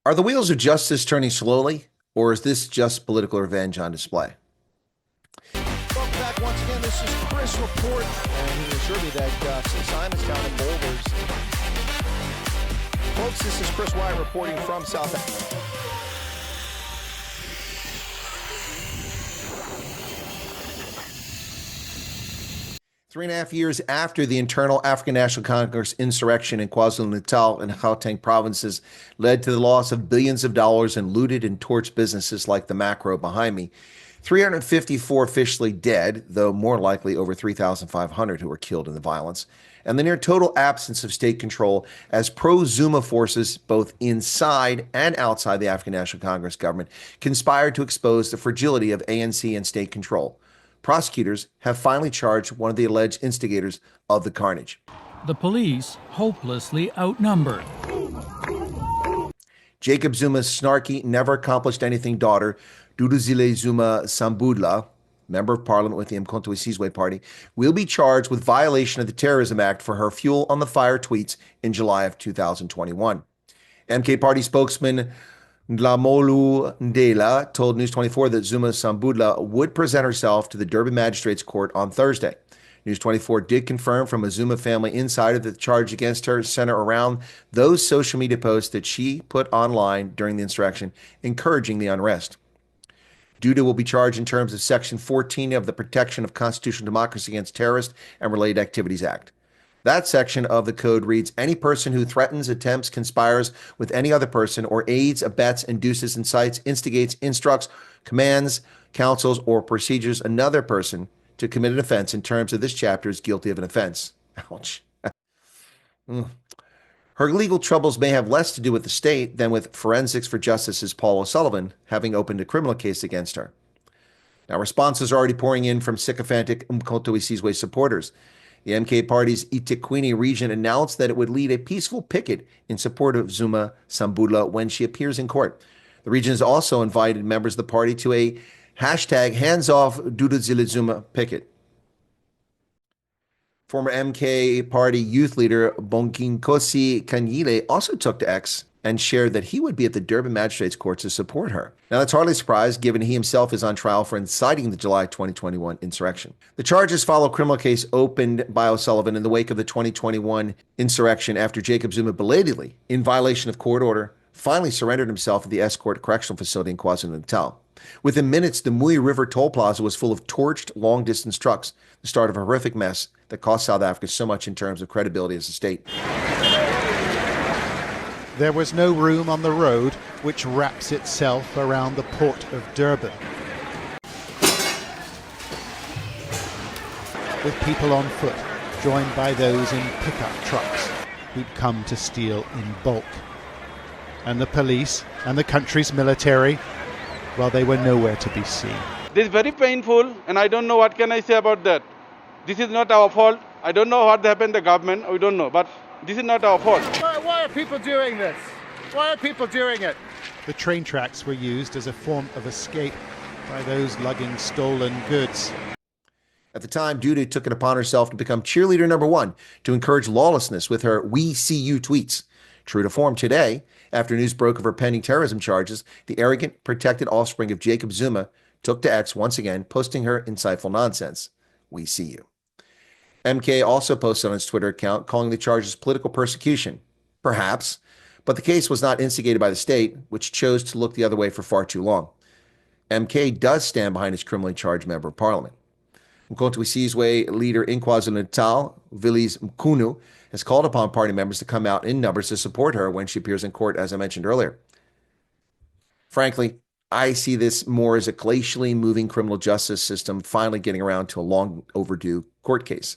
Are the wheels of justice turning slowly, or is this just political revenge on display? Welcome back once again. This is Chris Report, and he assured me that since Simonstown and Boulders. Folks, this is Chris Wyatt reporting from South Africa. Three and a half years after the internal African National Congress insurrection in KwaZulu-Natal and Gauteng provinces led to the loss of billions of dollars in looted and torched businesses like the Macro behind me, 354 officially dead, though more likely over 3,500 who were killed in the violence, and the near total absence of state control as pro-Zuma forces both inside and outside the African National Congress government conspired to expose the fragility of ANC and state control. Prosecutors have finally charged one of the alleged instigators of the carnage. The police hopelessly outnumbered. Jacob Zuma's snarky, never accomplished anything daughter, Duduzile Zuma Sambudla, member of parliament with the Umkhonto we Sizwe party, will be charged with violation of the Terrorism Act for her fuel on the fire tweets in July of 2021. MK party spokesman Dlamolu Ndela told News 24 that Zuma Sambudla would present herself to the Durban Magistrates Court on Thursday. News 24 did confirm from a Zuma family insider that the charge against her center around those social media posts that she put online during the insurrection, encouraging the unrest. Duda will be charged in terms of Section 14 of the Protection of Constitutional Democracy Against Terrorist and Related Activities Act. That section of the code reads, any person who threatens, attempts, conspires with any other person, or aids, abets, induces, incites, instigates, instructs, commands, counsels, or procedures another person to commit an offense in terms of this chapter is guilty of an offense. Ouch. Her legal troubles may have less to do with the state than with Forensics for Justice's Paul O'Sullivan having opened a criminal case against her. Now, responses are already pouring in from sycophantic Umkhonto we Sizwe supporters. The MK party's eThekwini region announced that it would lead a peaceful picket in support of Zuma Sambudla when she appears in court. The region has also invited members of the party to a hashtag hands-off Duduzile Zuma picket. Former MK party youth leader Bonginkosi Kanyile also took to X and shared that he would be at the Durban Magistrates Court to support her. Now, that's hardly a surprise, given he himself is on trial for inciting the July 2021 insurrection. The charges follow a criminal case opened by O'Sullivan in the wake of the 2021 insurrection after Jacob Zuma belatedly, in violation of court order, finally surrendered himself at the Escort Correctional Facility in KwaZulu-Natal. Within minutes, the Mui River toll plaza was full of torched long-distance trucks, the start of a horrific mess that cost South Africa so much in terms of credibility as a state. There was no room on the road which wraps itself around the port of Durban. With people on foot, joined by those in pickup trucks who'd come to steal in bulk. And the police and the country's military, well, they were nowhere to be seen. This is very painful, and I don't know what can I say about that. This is not our fault. I don't know what happened to the government. We don't know, but this is not our fault. Why are people doing this? Why are people doing it? The train tracks were used as a form of escape by those lugging stolen goods. At the time, Duda took it upon herself to become cheerleader number one to encourage lawlessness with her "We See You" tweets. True to form, today, after news broke of her pending terrorism charges, the arrogant, protected offspring of Jacob Zuma took to X once again, posting her insightful nonsense. We see you. MK also posted on his Twitter account calling the charges political persecution. Perhaps, but the case was not instigated by the state, which chose to look the other way for far too long. MK does stand behind his criminally charged member of parliament. Umkhonto we Sizwe leader in KwaZulu-Natal, Willies Mkhunu, has called upon party members to come out in numbers to support her when she appears in court, as I mentioned earlier. Frankly, I see this more as a glacially moving criminal justice system finally getting around to a long overdue court case.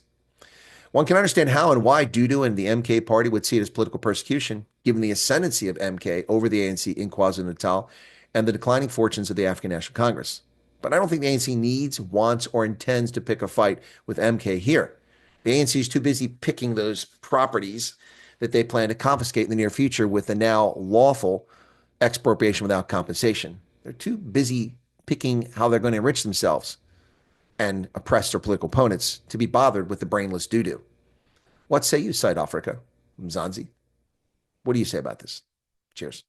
One can understand how and why Dudu and the MK party would see it as political persecution, given the ascendancy of MK over the ANC in KwaZulu-Natal and the declining fortunes of the African National Congress. But I don't think the ANC needs, wants, or intends to pick a fight with MK here. The ANC is too busy picking those properties that they plan to confiscate in the near future with the now lawful expropriation without compensation. They're too busy picking how they're going to enrich themselves and oppress their political opponents to be bothered with the brainless doo-doo. What say you, South Africa? Mzansi? What do you say about this? Cheers.